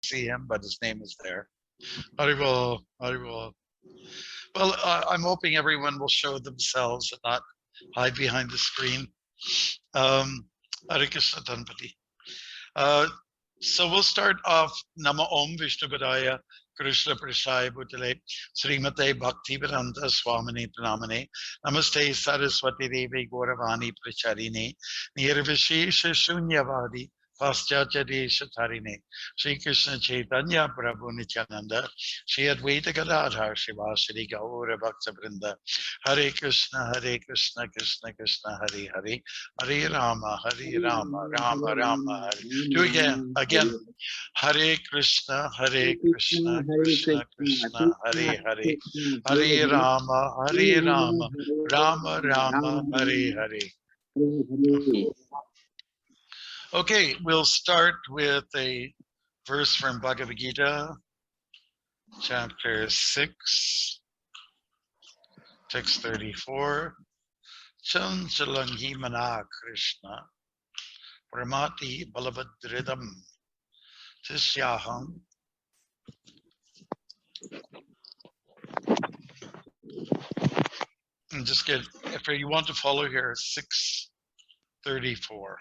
see him, but his name is there. Haribol, Haribol. Well, I'm hoping everyone will show themselves and not hide behind the screen. Hare Krishna Dhanpati. So we'll start off Nama Om Vishnu Padaya Krishna Prashaya Bhutale Srimate Bhaktimarga Swami Pranamane Namaste Saraswati Devi Gauravani Pracharine Nirvishesha Shunyavadi Paschatya Desha Tarine Sri Krishna Chaitanya Prabhu Nityananda Sri Advaita Gadadhar Shivasari Gaura Bhakta Vrinda Hare Krishna Krishna Krishna Hare Hare Hare Rama Rama Rama Hare. Do again. Hare Krishna Krishna Krishna Hare Hare Hare Rama Rama Rama Hare Hare. Okay, we'll start with a verse from Bhagavad Gita, chapter 6, text 34. Chanchalangi mana Krishna Pramati Balabhadridam Tisyaham. And just get, if you want to follow here, 634.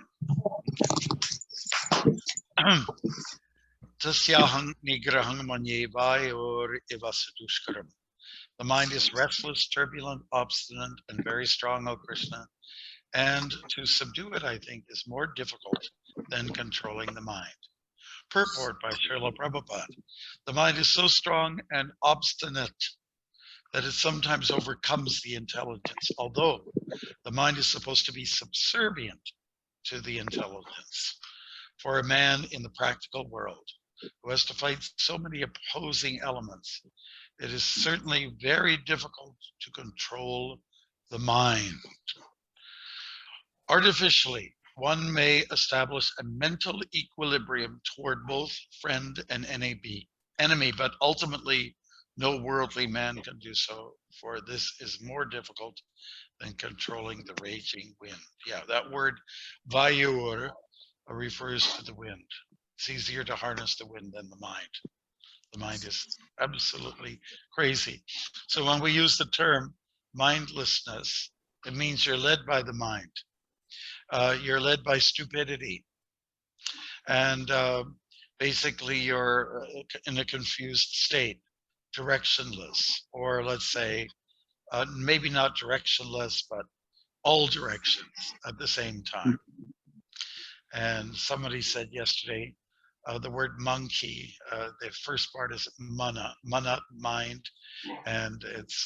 Tasyahang nigrahang manyevai or ivasudushkaram. The mind is restless, turbulent, obstinate, and very strong, O Krishna. And to subdue it, I think, is more difficult than controlling the mind. Purport by Srila Prabhupada. The mind is so strong and obstinate that it sometimes overcomes the intelligence, although the mind is supposed to be subservient to the intelligence. For a man in the practical world who has to fight so many opposing elements, it is certainly very difficult to control the mind. Artificially, one may establish a mental equilibrium toward both friend and enemy, but ultimately no worldly man can do so, for this is more difficult than controlling the raging wind. Yeah, that word vayur refers to the wind. It's easier to harness the wind than the mind. The mind is absolutely crazy. So when we use the term mindlessness, it means you're led by the mind. You're led by stupidity. And basically you're in a confused state, directionless, or let's say, maybe not directionless, but all directions at the same time. And somebody said yesterday, the word monkey, the first part is mana, mind, and it's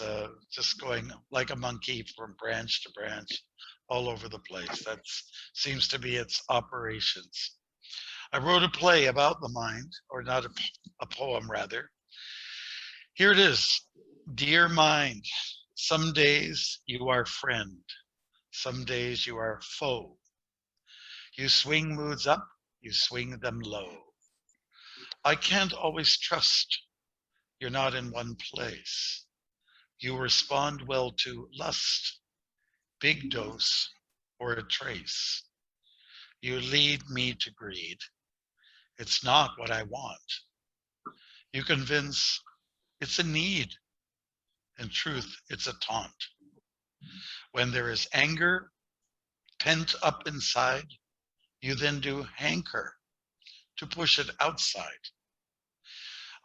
just going like a monkey from branch to branch all over the place. That seems to be its operations. I wrote a play about the mind, or not a poem rather. Here it is. Dear mind, some days you are friend, some days you are foe. You swing moods up, you swing them low. I can't always trust you're not in one place. You respond well to lust, big dose, or a trace. You lead me to greed. It's not what I want. You convince it's a need. In truth, it's a taunt. When there is anger pent up inside, you then do hanker to push it outside.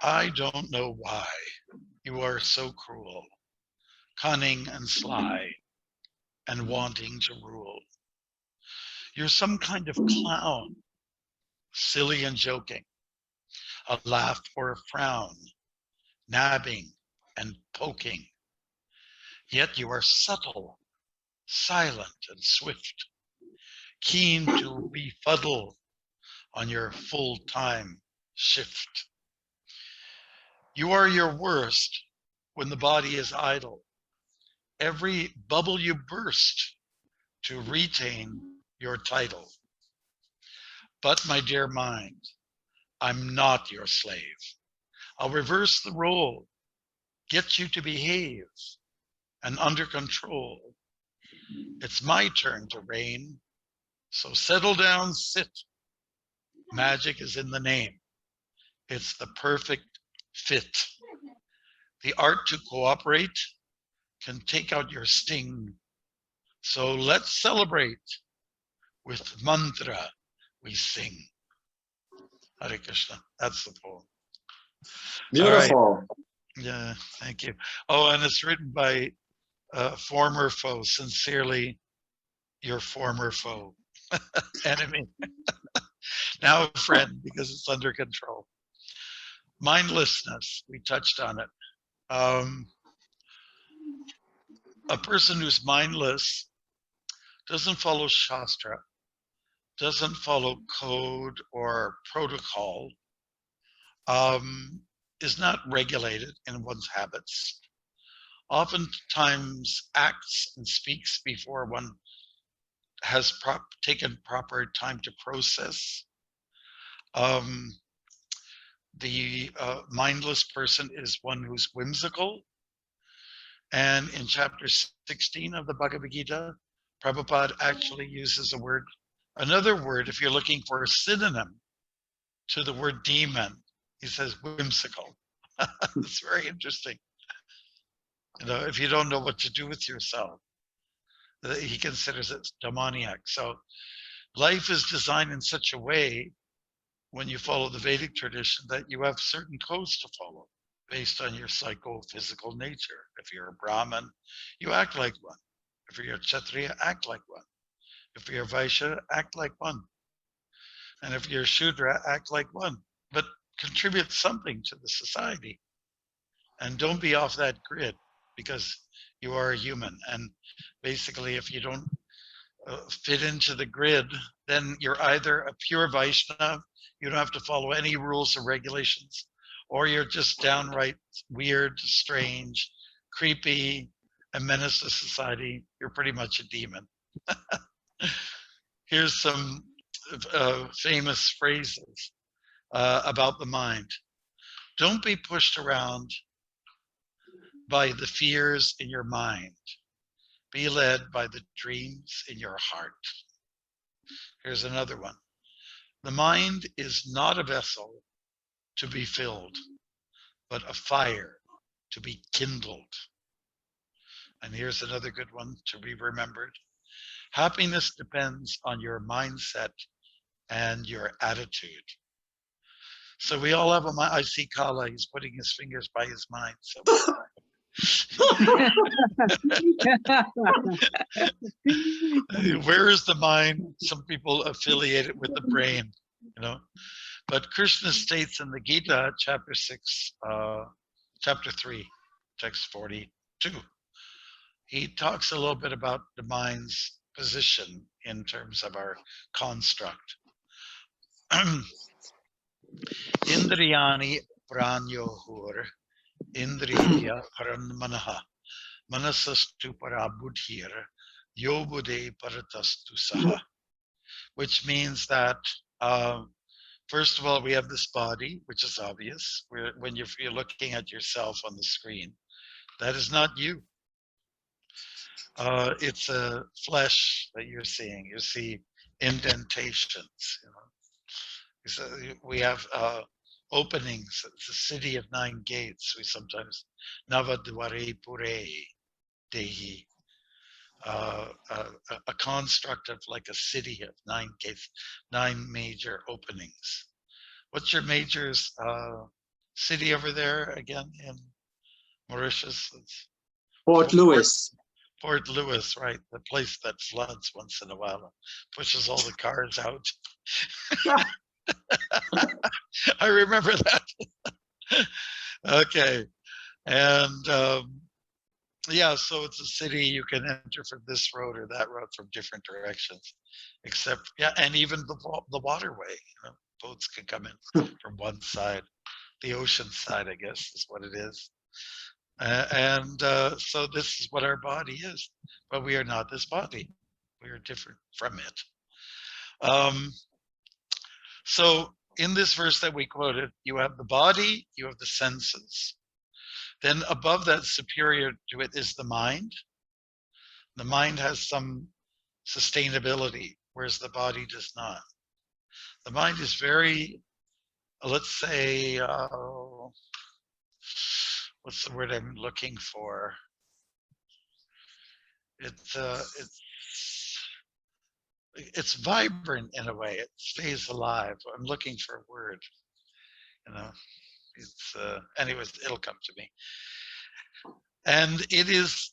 I don't know why you are so cruel, cunning and sly, and wanting to rule. You're some kind of clown, silly and joking, a laugh or a frown, nabbing and poking. Yet you are subtle, silent and swift, keen to befuddle on your full-time shift. You are your worst when the body is idle. Every bubble you burst to retain your title. But my dear mind, I'm not your slave. I'll reverse the role, get you to behave and under control. It's my turn to reign, so settle down, sit. Magic is in the name. It's the perfect fit. The art to cooperate can take out your sting. So let's celebrate. With mantra we sing. Hare Krishna. That's the poem. Beautiful. All right. Yeah, thank you. Oh, and it's written by a former foe. Sincerely, your former foe. Enemy. Now a friend, because it's under control. Mindlessness, we touched on it. A person who's mindless doesn't follow Shastra, doesn't follow code or protocol, is not regulated in one's habits, oftentimes acts and speaks before one has taken proper time to process. The mindless person is one who's whimsical. And in chapter 16 of the Bhagavad Gita, Prabhupada actually uses another word, if you're looking for a synonym to the word demon, he says whimsical. It's very interesting. You know, if you don't know what to do with yourself, he considers it demoniac. So life is designed in such a way, when you follow the Vedic tradition, that you have certain codes to follow based on your psychophysical nature. If you're a Brahmin, you act like one. If you're a Kshatriya, act like one. If you're a Vaishya, act like one. And if you're a Shudra, act like one. But contribute something to the society. And don't be off that grid, because you are a human. And basically, if you don't fit into the grid, then you're either a pure Vaishnava, you don't have to follow any rules or regulations, or you're just downright weird, strange, creepy, a menace to society. You're pretty much a demon. Here's some famous phrases about the mind. Don't be pushed around by the fears in your mind. Be led by the dreams in your heart. Here's another one. The mind is not a vessel to be filled, but a fire to be kindled. And here's another good one to be remembered. Happiness depends on your mindset and your attitude. So we all have a mind. I see Kala, he's putting his fingers by his mind. So where is the mind? Some people affiliate it with the brain, you know. But Krishna states in the Gita, chapter 6, chapter 3, text 42, he talks a little bit about the mind's position in terms of our construct. Indriyani pranyohur, indriya paranmanaha, manasastu parabudhir, yobude paratastu saha. Which means that, first of all, we have this body, which is obvious. When you're looking at yourself on the screen, that is not you. It's a flesh that you're seeing. You see indentations. You know. So we have openings. It's a city of 9 gates. We sometimes Navadware Pure Dehi. A construct of like a city of 9 gates, 9 major openings. What's your major's city over there again in Mauritius? It's Port Louis. Port Louis, right? The place that floods once in a while, pushes all the cars out. I remember that. Okay. And yeah, so it's a city you can enter from this road or that road from different directions, except, yeah, and even the waterway, you know, boats can come in from one side, the ocean side, I guess is what it is. So this is what our body is, but we are not this body. We are different from it. So in this verse that we quoted, you have the body, you have the senses. Then above that, superior to it, is the mind. The mind has some sustainability, whereas the body does not. The mind is very let's say, what's the word I'm looking for? It's vibrant in a way. It stays alive. I'm looking for a word. You know, anyways, it'll come to me. And it is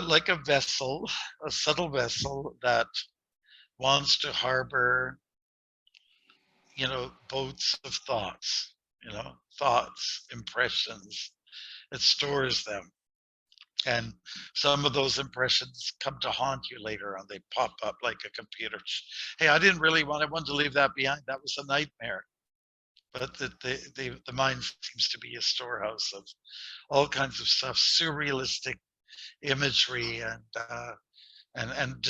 like a vessel, a subtle vessel that wants to harbor, boats of thoughts, thoughts, impressions. It stores them. And some of those impressions come to haunt you later on. They pop up like a computer. Hey, I wanted to leave that behind. That was a nightmare. But the mind seems to be a storehouse of all kinds of stuff, surrealistic imagery and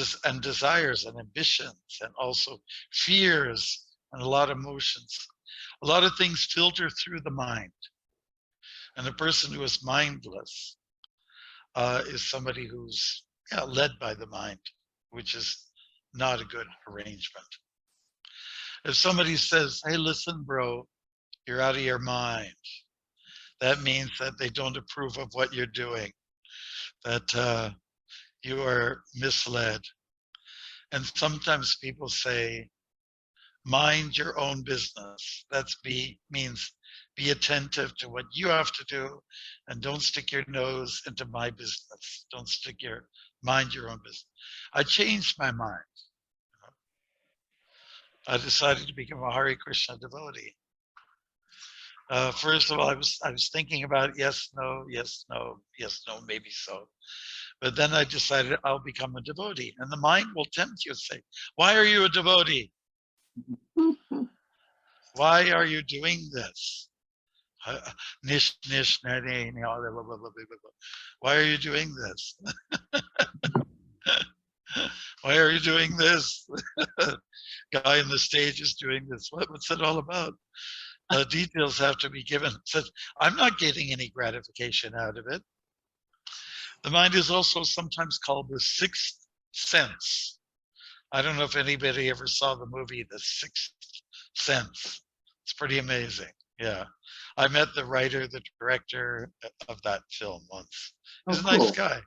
desires and ambitions, and also fears and a lot of emotions. A lot of things filter through the mind. And a person who is mindless is somebody who's led by the mind, which is not a good arrangement. If somebody says, hey, listen, bro, you're out of your mind, that means that they don't approve of what you're doing, that you are misled. And sometimes people say, mind your own business. Means be attentive to what you have to do, and don't stick your nose into my business. Don't mind your own business. I changed my mind. I decided to become a Hare Krishna devotee. First of all, I was thinking about yes, no, yes, no, yes, no, maybe so. But then I decided I'll become a devotee. And the mind will tempt you and say, why are you a devotee? Why are you doing this? Why are you doing this? Why are you doing this? Guy on the stage is doing this. What's it all about? Details have to be given. Says, I'm not getting any gratification out of it. The mind is also sometimes called the sixth sense. I don't know if anybody ever saw the movie The Sixth Sense. It's pretty amazing. Yeah. I met the writer, the director of that film once. He's a nice guy.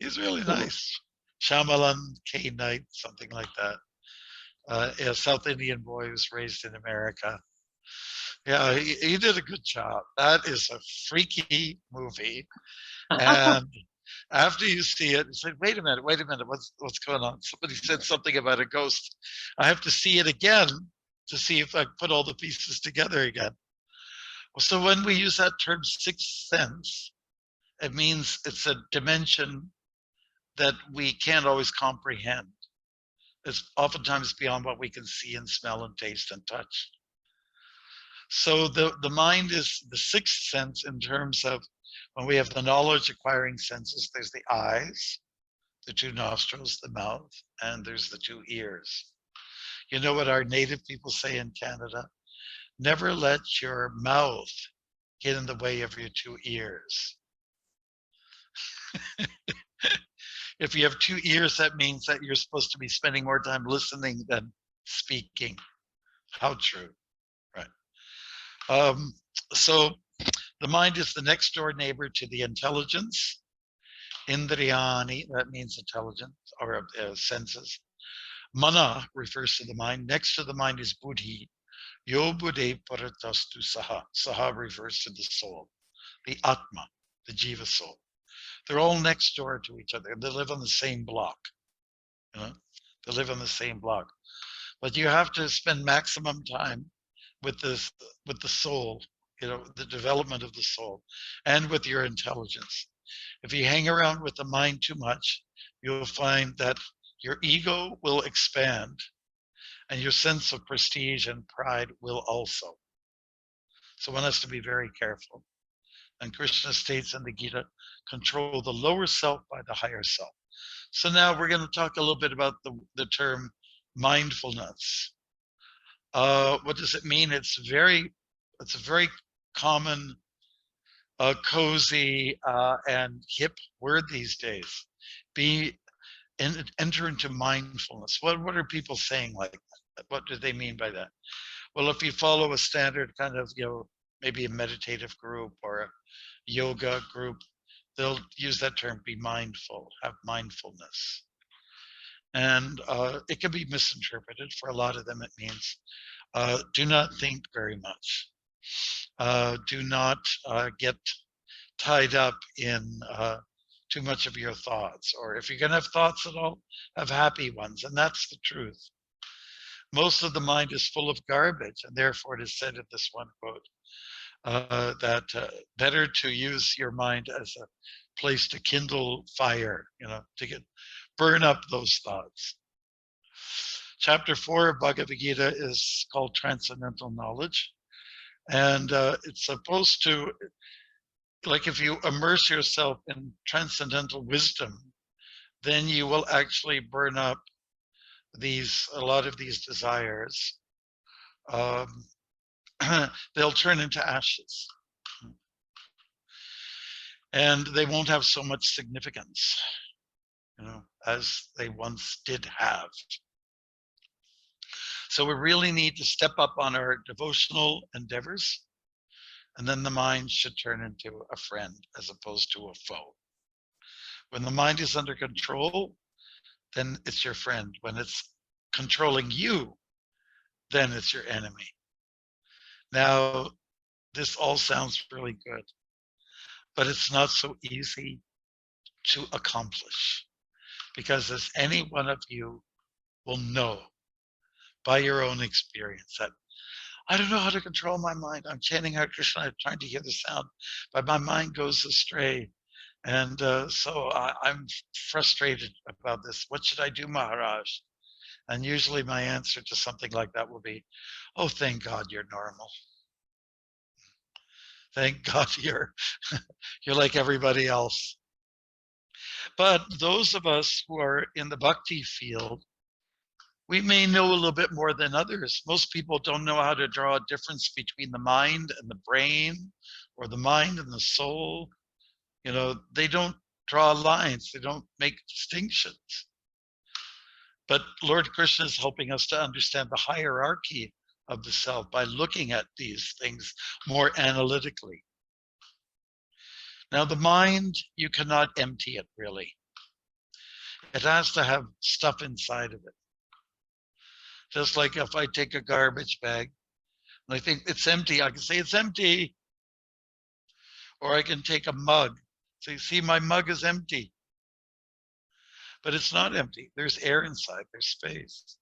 He's really nice. Shyamalan K. Knight, something like that. A South Indian boy who was raised in America. Yeah, he did a good job. That is a freaky movie. And after you see it, you say, wait a minute, what's going on? Somebody said something about a ghost. I have to see it again to see if I put all the pieces together again. So when we use that term sixth sense, it means it's a dimension that we can't always comprehend. It's oftentimes beyond what we can see and smell and taste and touch. So the mind is the sixth sense in terms of when we have the knowledge acquiring senses. There's the eyes, the two nostrils, the mouth, and there's the two ears. You know what our native people say in Canada? Never let your mouth get in the way of your two ears. If you have two ears, that means that you're supposed to be spending more time listening than speaking. How true, right? So the mind is the next door neighbor to the intelligence. Indriyani, that means intelligence or senses. Mana refers to the mind. Next to the mind is buddhi. Yo buddhe paratastu saha. Saha refers to the soul, the atma, the jiva soul. They're all next door to each other. They live on the same block. They live on the same block. But you have to spend maximum time with the soul, the development of the soul, and with your intelligence. If you hang around with the mind too much, you'll find that your ego will expand and your sense of prestige and pride will also. So one has to be very careful. And Krishna states in the Gita, control the lower self by the higher self. So now we're going to talk a little bit about the term mindfulness. What does it mean? It's a very common, cozy, and hip word these days. Enter into mindfulness. What are people saying like that? What do they mean by that? Well, if you follow a standard kind of, maybe a meditative group or a yoga group, they'll use that term, be mindful, have mindfulness. And it can be misinterpreted. For a lot of them, it means do not think very much. Do not get tied up in too much of your thoughts. Or if you're going to have thoughts at all, have happy ones. And that's the truth. Most of the mind is full of garbage. And therefore, it is said in this one quote that better to use your mind as a place to kindle fire, to burn up those thoughts. Chapter 4 of Bhagavad Gita is called Transcendental Knowledge. And it's supposed to, like, if you immerse yourself in transcendental wisdom, then you will actually burn up a lot of these desires. They'll turn into ashes. And they won't have so much significance, as they once did have. So we really need to step up on our devotional endeavors, and then the mind should turn into a friend as opposed to a foe. When the mind is under control, then it's your friend. When it's controlling you, then it's your enemy. Now, this all sounds really good, but it's not so easy to accomplish, because as any one of you will know by your own experience, that I don't know how to control my mind. I'm chanting Hare Krishna, I'm trying to hear the sound, but my mind goes astray. And so I'm frustrated about this. What should I do, Maharaj? And usually my answer to something like that will be, oh, thank God you're normal. Thank God you're like everybody else. But those of us who are in the bhakti field, we may know a little bit more than others. Most people don't know how to draw a difference between the mind and the brain, or the mind and the soul. They don't draw lines. They don't make distinctions. But Lord Krishna is helping us to understand the hierarchy of the self by looking at these things more analytically. Now, the mind, you cannot empty it, really. It has to have stuff inside of it. Just like if I take a garbage bag and I think it's empty, I can say it's empty. Or I can take a mug, say, see, my mug is empty. But it's not empty. There's air inside, there's space.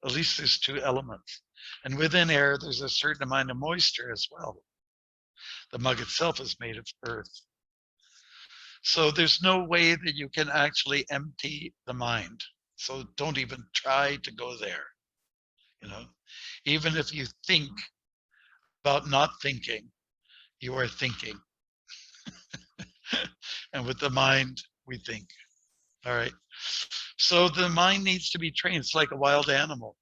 At least there's two elements. And within air, there's a certain amount of moisture as well. The mug itself is made of earth. So there's no way that you can actually empty the mind. So don't even try to go there. Even if you think about not thinking, you are thinking. And with the mind, we think. All right. So the mind needs to be trained. It's like a wild animal.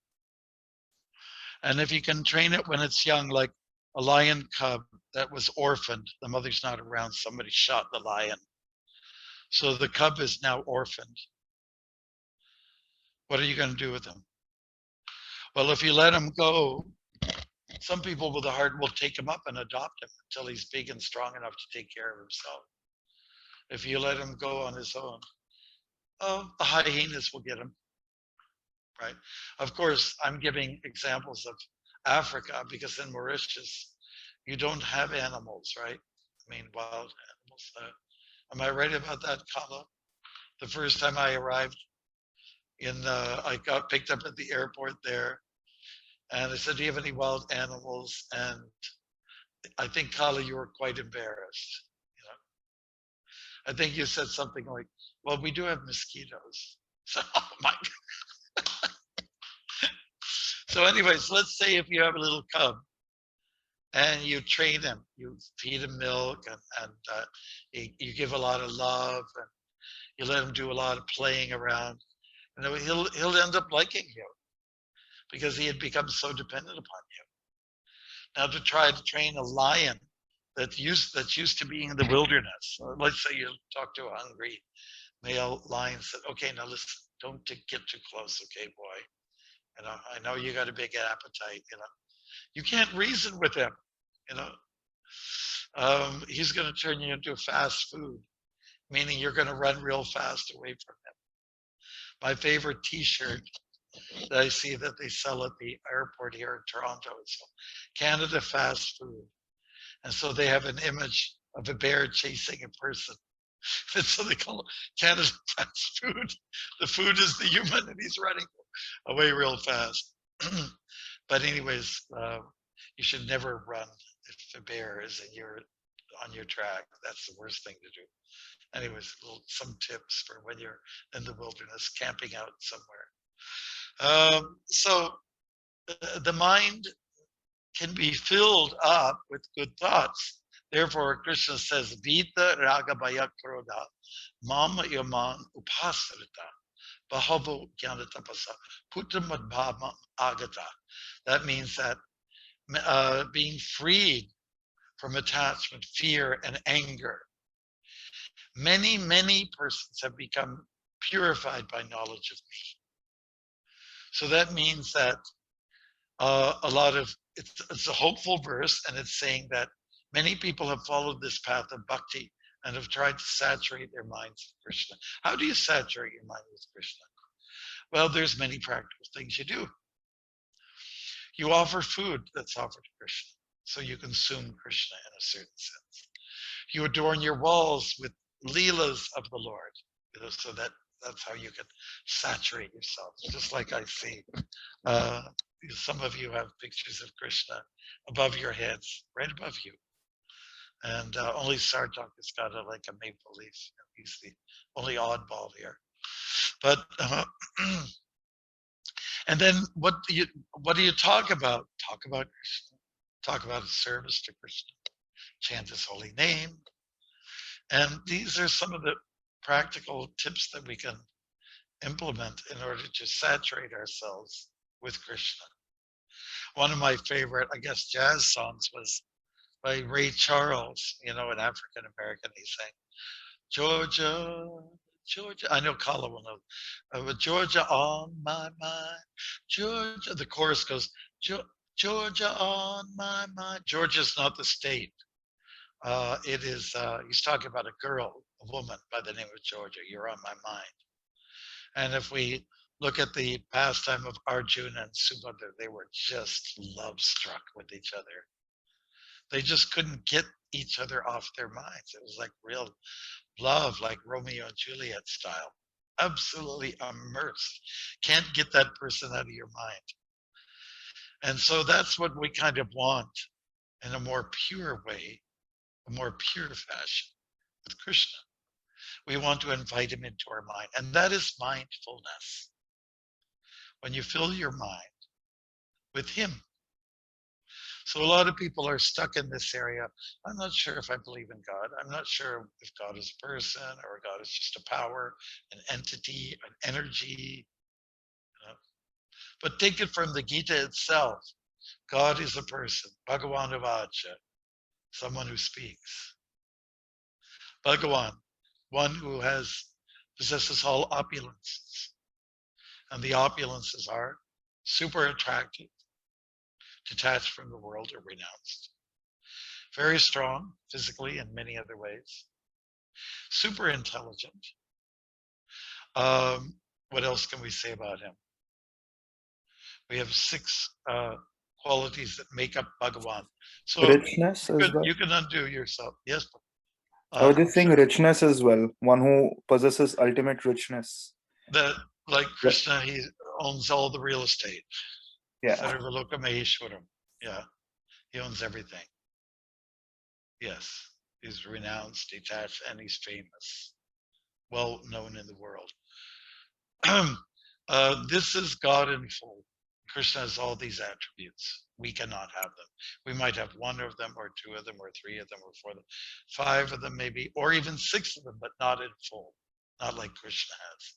And if you can train it when it's young, like a lion cub that was orphaned, the mother's not around, somebody shot the lion. So the cub is now orphaned. What are you going to do with him? Well, if you let him go, some people with a heart will take him up and adopt him until he's big and strong enough to take care of himself. If you let him go on his own, the hyenas will get him, right? Of course, I'm giving examples of Africa because in Mauritius, you don't have animals, right? I mean, wild animals. Am I right about that, Kala? The first time I arrived I got picked up at the airport there, and I said, do you have any wild animals? And I think, Kala, you were quite embarrassed. I think you said something like, well, we do have mosquitoes. So, oh my God. So anyways, let's say if you have a little cub and you train him, you feed him milk and you give a lot of love and you let him do a lot of playing around, he'll end up liking you because he had become so dependent upon you. Now to try to train a lion that's used to being in the wilderness. Let's say you talk to a hungry male lion, said, okay, now listen, don't get too close, okay, boy. I know you got a big appetite, You can't reason with him, you know. He's going to turn you into fast food, meaning you're going to run real fast away from him. My favorite T-shirt that I see that they sell at the airport here in Toronto is Canada Fast Food. And so they have an image of a bear chasing a person. And so they call it Canada Fast Food. The food is the human and he's running away real fast. But anyways, you should never run if the bear is on your track. That's the worst thing to do. Anyways, some tips for when you're in the wilderness, camping out somewhere. So the mind can be filled up with good thoughts. Therefore, Krishna says, Vita raga bhaya krodha, mama yaman upasarita, bahavo jnana tapasa, puttamadbhama agata. That means that being freed from attachment, fear, and anger. Many, many persons have become purified by knowledge of me. So that means that it's a hopeful verse, and it's saying that many people have followed this path of bhakti and have tried to saturate their minds with Krishna. How do you saturate your mind with Krishna? Well, there's many practical things you do. You offer food that's offered to Krishna, so you consume Krishna in a certain sense. You adorn your walls with leelas of the Lord, so that's how you can saturate yourself. Just like I see, some of you have pictures of Krishna above your heads, right above you. And only Sartak has got like a maple leaf. He's the only oddball here. But and then what do you talk about? Talk about Krishna. Talk about his service to Krishna. Chant his holy name. And these are some of the practical tips that we can implement in order to saturate ourselves with Krishna. One of my favorite, I guess, jazz songs was by Ray Charles, an African American. He sang, Georgia, Georgia. I know Kala will know. But Georgia on my mind. Georgia. The chorus goes, Georgia on my mind. Georgia's not the state. It is, he's talking about a girl, a woman by the name of Georgia. You're on my mind. And if we look at the pastime of Arjuna and Subhadra, they were just love struck with each other. They just couldn't get each other off their minds. It was like real love, like Romeo and Juliet style. Absolutely immersed. Can't get that person out of your mind. And so that's what we kind of want in a more pure way, a more pure fashion with Krishna. We want to invite him into our mind. And that is mindfulness. When you fill your mind with him. So a lot of people are stuck in this area. I'm not sure if I believe in God. I'm not sure if God is a person or God is just a power, an entity, an energy. But take it from the Gita itself. God is a person. Bhagavan Avacha, someone who speaks. Bhagavan, one who possesses all opulences. And the opulences are super attractive, detached from the world, or renounced. Very strong physically in many other ways. Super intelligent. What else can we say about him? We have 6 qualities that make up Bhagavan. So richness as well. You can undo yourself. Yes. I was just saying richness as well. One who possesses ultimate richness. That, like Krishna, he owns all the real estate. Yeah. Sarvaloka Maheshwaram. Yeah. He owns everything. Yes. He's renounced, detached, and he's famous. Well known in the world. This is God in full. Krishna has all these attributes. We cannot have them. We might have 1 of them, or 2 of them, or 3 of them, or 4 of them, 5 of them maybe, or even 6 of them, but not in full. Not like Krishna has.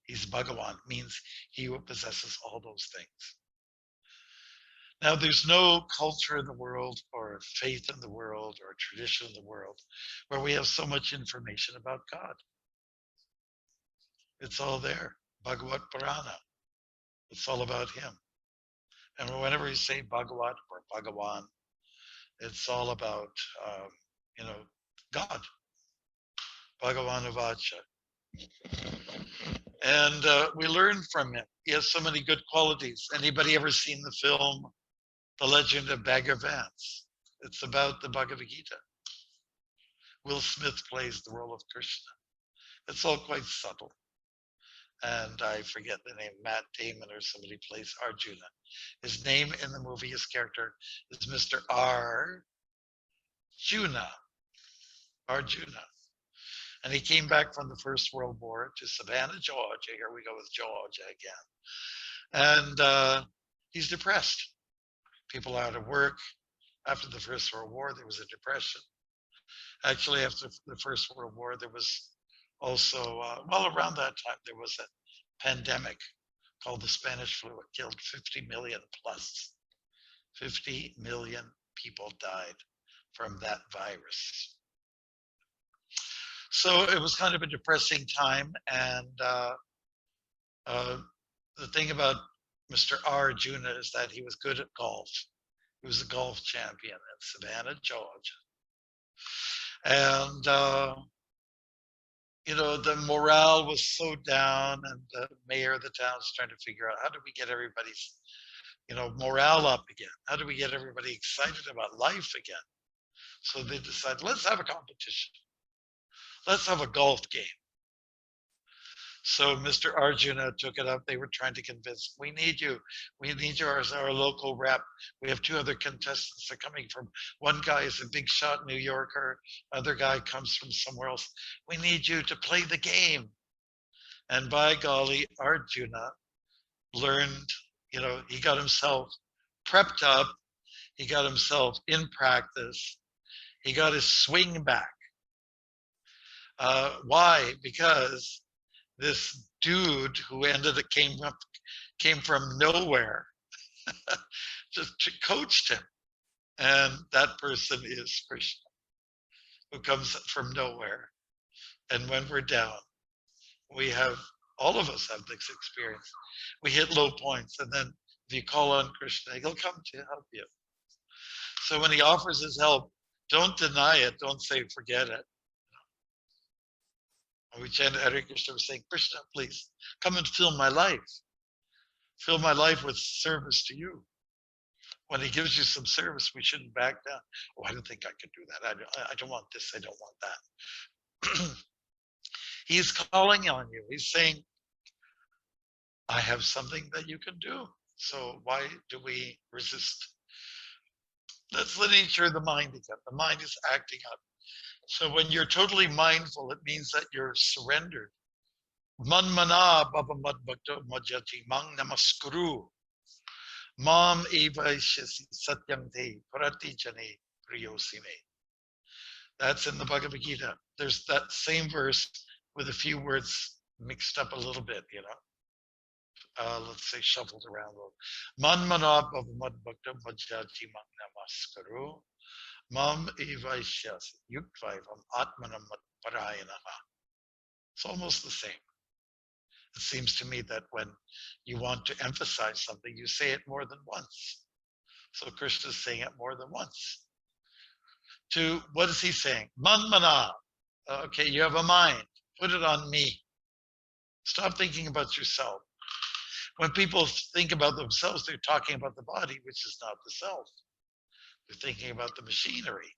He's Bhagavan, means he who possesses all those things. Now, there's no culture in the world, or faith in the world, or tradition in the world where we have so much information about God. It's all there. Bhagavad Purana. It's all about him. And whenever you say Bhagavat or Bhagawan, it's all about, God, Bhagavan Avacha. And we learn from him. He has so many good qualities. Anybody ever seen the film, The Legend of Bagger Vance? It's about the Bhagavad Gita. Will Smith plays the role of Krishna. It's all quite subtle. And I forget the name, Matt Damon or somebody plays Arjuna. His name in the movie, his character is Mr. Arjuna. Arjuna. And he came back from the First World War to Savannah, Georgia. Here we go with Georgia again. And he's depressed. People are out of work. After the First World War, there was a depression. Actually, after the First World War, there was also, around that time, there was a pandemic called the Spanish flu. It killed 50 million plus. 50 million people died from that virus. So it was kind of a depressing time. And the thing about Mr. Arjuna is that he was good at golf. He was a golf champion in Savannah, Georgia. And, the morale was so down, and the mayor of the town is trying to figure out, how do we get everybody's, morale up again? How do we get everybody excited about life again? So they decided, let's have a competition. Let's have a golf game. So Mr. Arjuna took it up. They were trying to convince, we need you. We need you as our local rep. We have two other contestants that are coming from, one guy is a big shot New Yorker. Other guy comes from somewhere else. We need you to play the game. And by golly, Arjuna learned, he got himself prepped up. He got himself in practice. He got his swing back. Why? Because this dude who came from nowhere just coached him. And that person is Krishna, who comes from nowhere. And when we're down, all of us have this experience. We hit low points, and then if you call on Krishna, he'll come to help you. So when he offers his help, don't deny it. Don't say, forget it. We chant Hare Krishna, saying, Krishna, please come and fill my life. Fill my life with service to you. When he gives you some service, we shouldn't back down. Oh, I don't think I could do that. I don't want this. I don't want that. He's calling on you. He's saying, I have something that you can do. So why do we resist? That's the nature of the mind again. The mind is acting up. So when you're totally mindful, it means that you're surrendered. Manmana baba madbhakta majati mang namaskuru. Mam evaishyasi satyam te parati jane priyosime. That's in the Bhagavad Gita. There's that same verse with a few words mixed up a little bit, let's say shuffled around a little. Manmana baba madbhakta majati mang namaskuru. Mam evaishyasi yuktvaivam atmanam parayanaha. It's almost the same. It seems to me that when you want to emphasize something, you say it more than once. So Krishna is saying it more than once. What is he saying? Manmana. Okay, you have a mind. Put it on me. Stop thinking about yourself. When people think about themselves, they're talking about the body, which is not the self. They're thinking about the machinery,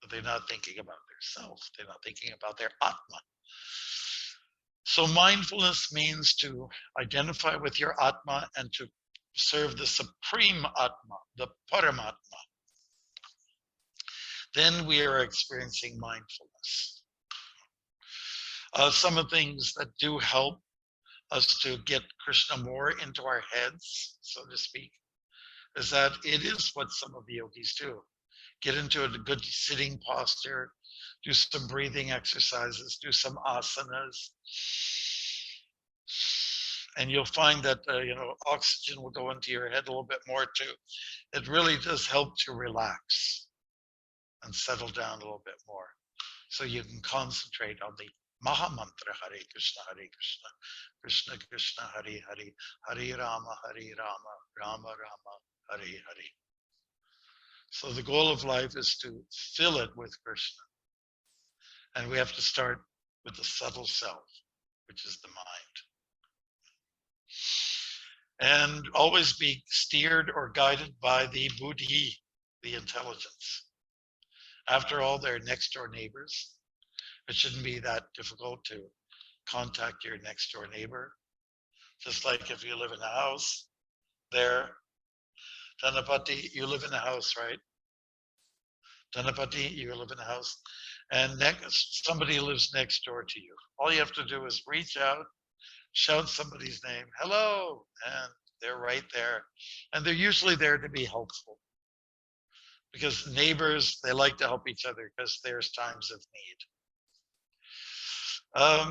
but they're not thinking about their self. They're not thinking about their Atma. So mindfulness means to identify with your Atma and to serve the supreme Atma, the Paramatma. Then we are experiencing mindfulness. Some of the things that do help us to get Krishna more into our heads, so to speak, is that it is what some of the yogis do. Get into a good sitting posture, do some breathing exercises, do some asanas. And you'll find that, oxygen will go into your head a little bit more too. It really does help to relax and settle down a little bit more. So you can concentrate on the Mahamantra, Hare Krishna, Krishna Krishna, Hare Hare, Hare Rama, Rama Rama, Hare Hare. So the goal of life is to fill it with Krishna. And we have to start with the subtle self, which is the mind. And always be steered or guided by the buddhi, the intelligence. After all, they're next door neighbors. It shouldn't be that difficult to contact your next door neighbor. Just like if you live in a house there, Dhanapati, you live in a house, right? Dhanapati, you live in a house, and somebody lives next door to you. All you have to do is reach out, shout somebody's name, hello, and they're right there. And they're usually there to be helpful. Because neighbors, they like to help each other because there's times of need.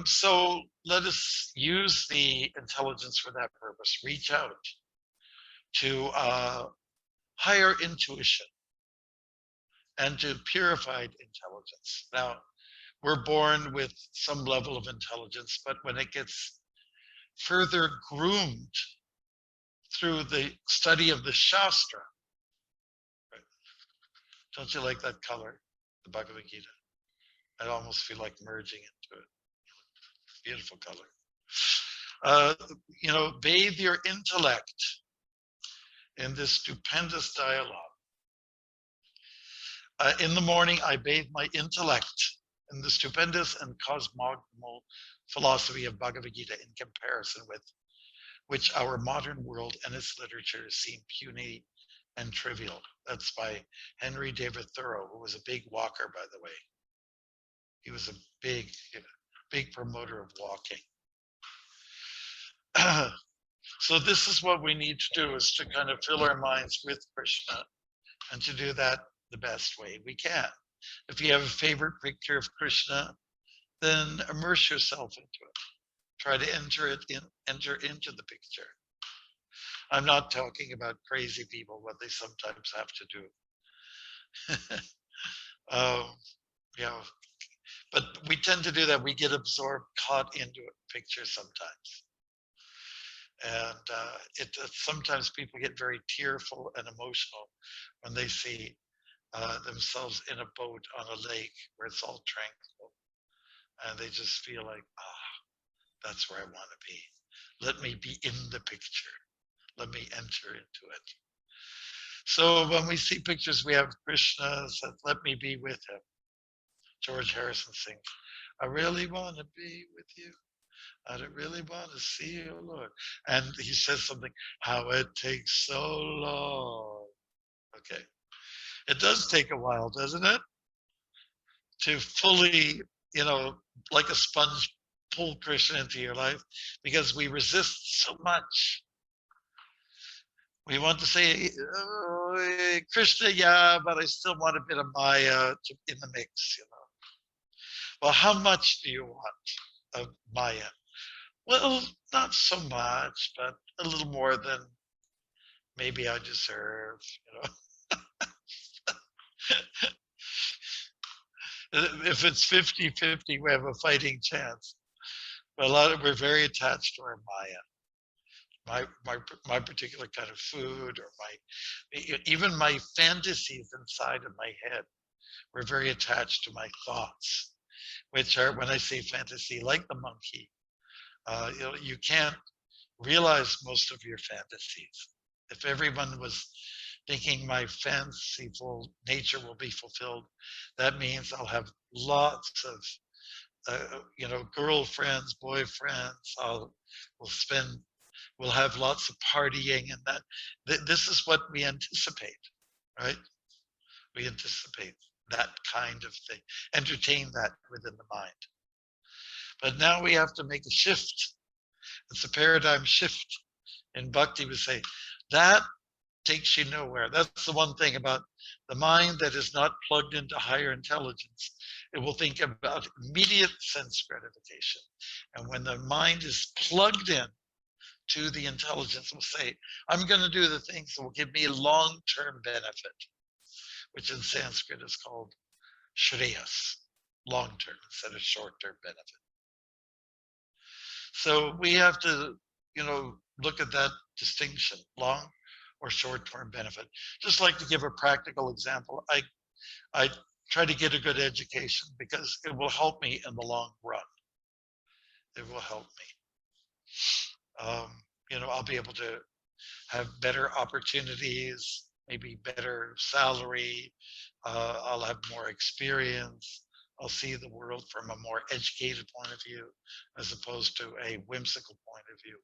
So let us use the intelligence for that purpose. Reach out to higher intuition and to purified intelligence. Now, we're born with some level of intelligence, but when it gets further groomed through the study of the Shastra, right? Don't you like that color, the Bhagavad Gita? I almost feel like merging into it. Beautiful color. Bathe your intellect in this stupendous dialogue. In the morning, I bathe my intellect in the stupendous and cosmogonical philosophy of Bhagavad Gita, in comparison with which our modern world and its literature seem puny and trivial. That's by Henry David Thoreau, who was a big walker, by the way. He was a big promoter of walking. So this is what we need to do, is to kind of fill our minds with Krishna, and to do that the best way we can. If you have a favorite picture of Krishna, then immerse yourself into it. Try to enter into the picture. I'm not talking about crazy people, what they sometimes have to do. But we tend to do that. We get absorbed, caught into a picture sometimes. And sometimes people get very tearful and emotional when they see themselves in a boat on a lake where it's all tranquil. And they just feel like, that's where I want to be. Let me be in the picture. Let me enter into it. So when we see pictures, we have Krishna said, let me be with him. George Harrison sings, I really want to be with you. I don't really want to see you, Lord. And he says something, how it takes so long. Okay. It does take a while, doesn't it? To fully, like a sponge, pull Krishna into your life, because we resist so much. We want to say, oh, Krishna, yeah, but I still want a bit of Maya in the mix, Well, how much do you want of Maya? Well, not so much, but a little more than maybe I deserve, If it's 50-50, we have a fighting chance. But we're very attached to our Maya. My particular kind of food, or even my fantasies inside of my head. We're very attached to my thoughts, which are, when I say fantasy, like the monkey, you can't realize most of your fantasies. If everyone was thinking my fanciful nature will be fulfilled, that means I'll have lots of, girlfriends, boyfriends. We'll have lots of partying, and that. This is what we anticipate, right? We anticipate that kind of thing, entertain that within the mind. But now we have to make a shift. It's a paradigm shift. In Bhakti, we say, that takes you nowhere. That's the one thing about the mind that is not plugged into higher intelligence. It will think about immediate sense gratification. And when the mind is plugged in to the intelligence, will say, I'm going to do the things that will give me long-term benefit, which in Sanskrit is called Shreyas, long-term instead of short-term benefit. So we have to, look at that distinction, long or short-term benefit. Just like to give a practical example, I try to get a good education because it will help me in the long run. It will help me. I'll be able to have better opportunities, maybe better salary. I'll have more experience. I'll see the world from a more educated point of view, as opposed to a whimsical point of view.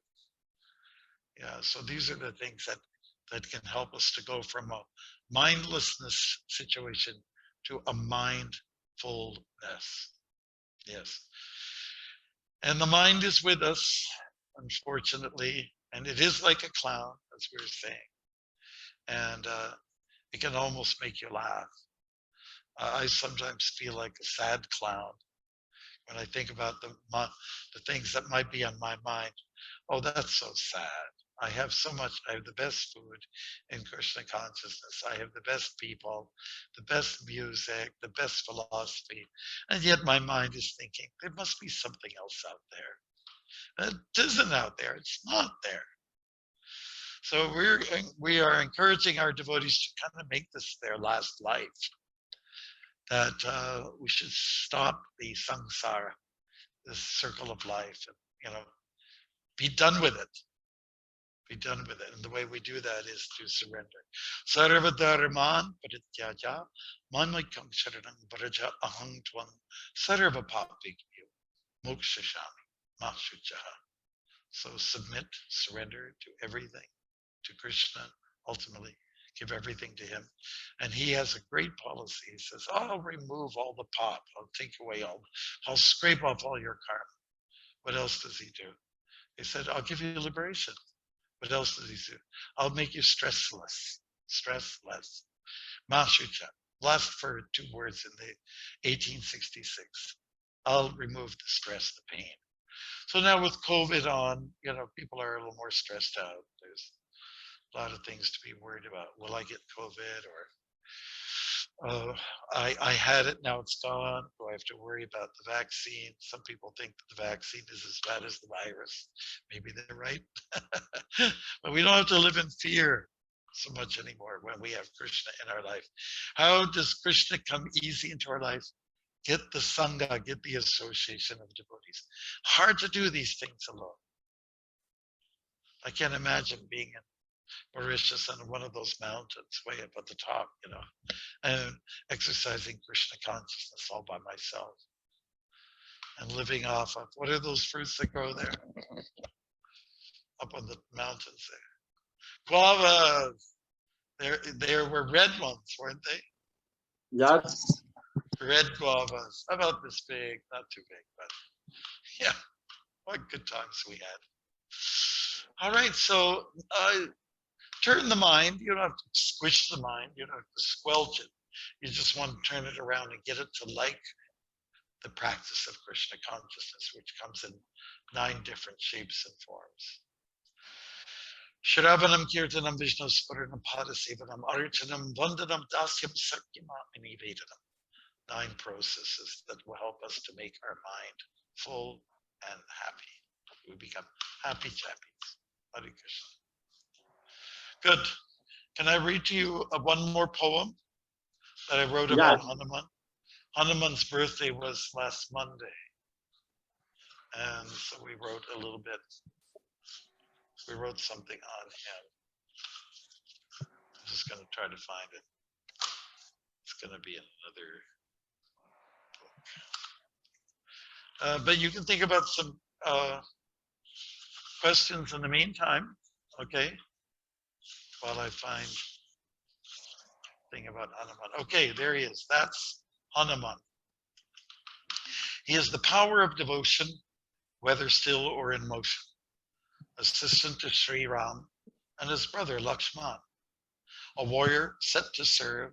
Yeah, so these are the things that can help us to go from a mindlessness situation to a mindfulness. Yes. And the mind is with us, unfortunately, and it is like a clown, as we were saying. And it can almost make you laugh. I sometimes feel like a sad clown when I think about the things that might be on my mind. Oh, that's so sad. I have so much. I have the best food in Krishna consciousness. I have the best people, the best music, the best philosophy. And yet my mind is thinking, there must be something else out there. It isn't out there. It's not there. So we are encouraging our devotees to kind of make this their last life. That we should stop the samsara, this circle of life, and be done with it. Be done with it. And the way we do that is to surrender. Sarva dharman parityaja manmaikam sharanam vraja aham tvam sarva papikyo mokshashami mashuchaha. So submit, surrender to everything, to Krishna, ultimately. Give everything to him. And he has a great policy. He says, I'll remove all the pop. I'll take away I'll scrape off all your karma. What else does he do? He said, I'll give you liberation. What else does he do? I'll make you stressless. Stressless. Mashucha. Last for 2 words in the 1866. I'll remove the stress, the pain. So now with COVID on, people are a little more stressed out. There's a lot of things to be worried about. Will I get COVID? Or I had it, now it's gone. Do I have to worry about the vaccine? Some people think that the vaccine is as bad as the virus. Maybe they're right. But we don't have to live in fear so much anymore when we have Krishna in our life. How does Krishna come easy into our life? Get the Sangha, get the association of devotees. Hard to do these things alone. I can't imagine being in Mauritius on one of those mountains way up at the top, and exercising Krishna consciousness all by myself and living off of, what are those fruits that grow there? Up on the mountains there. Guavas! There were red ones, weren't they? Yes. Red guavas, about this big, not too big, but yeah, what good times we had. All right, so turn the mind. You don't have to squish the mind. You don't have to squelch it. You just want to turn it around and get it to like the practice of Krishna consciousness, which comes in 9 different shapes and forms. Shravanam kirtanam vishnu sparanam padasevanam archanam vandanam dasyam sakyama nivedanam. 9 processes that will help us to make our mind full and happy. We become happy chappies. Hare Krishna. Good. Can I read to you one more poem that I wrote about Hanuman? Hanuman's birthday was last Monday. And so we wrote a little bit. We wrote something on him. I'm just going to try to find it. It's going to be in another book. But you can think about some questions in the meantime, okay? While I find thing about Hanuman. Okay, there he is. That's Hanuman. He is the power of devotion, whether still or in motion. Assistant to Sri Ram and his brother Lakshman. A warrior set to serve,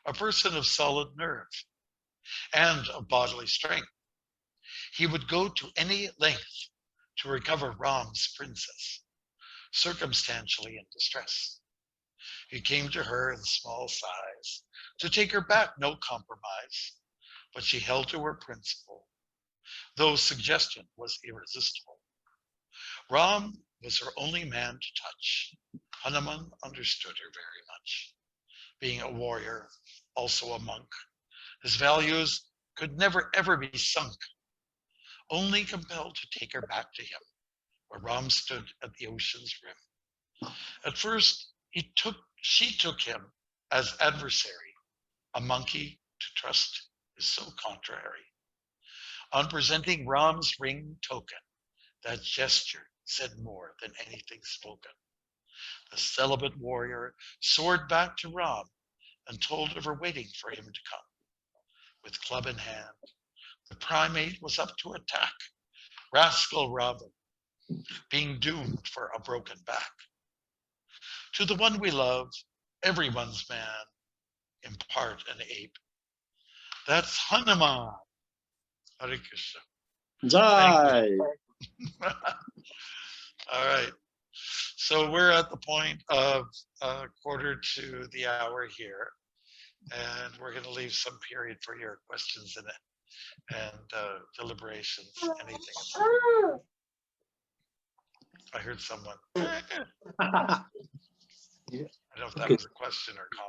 a person of solid nerve and of bodily strength. He would go to any length to recover Ram's princess, circumstantially in distress. He came to her in small size, to take her back no compromise, but she held to her principle, though suggestion was irresistible. Ram was her only man to touch. Hanuman understood her very much. Being a warrior, also a monk, his values could never ever be sunk, only compelled to take her back to him, where Ram stood at the ocean's rim. At first, she took him as adversary. A monkey to trust is so contrary. On presenting Ram's ring token, that gesture said more than anything spoken. The celibate warrior soared back to Ram and told of her waiting for him to come. With club in hand, the primate was up to attack. Rascal Ravan, being doomed for a broken back. To the one we love, everyone's man, impart an ape. That's Hanuman. Hare Krishna. Jai. All right. So we're at the point of quarter to the hour here, and we're going to leave some period for your questions and deliberations. Anything. I heard someone. I don't know if that was a question or comment.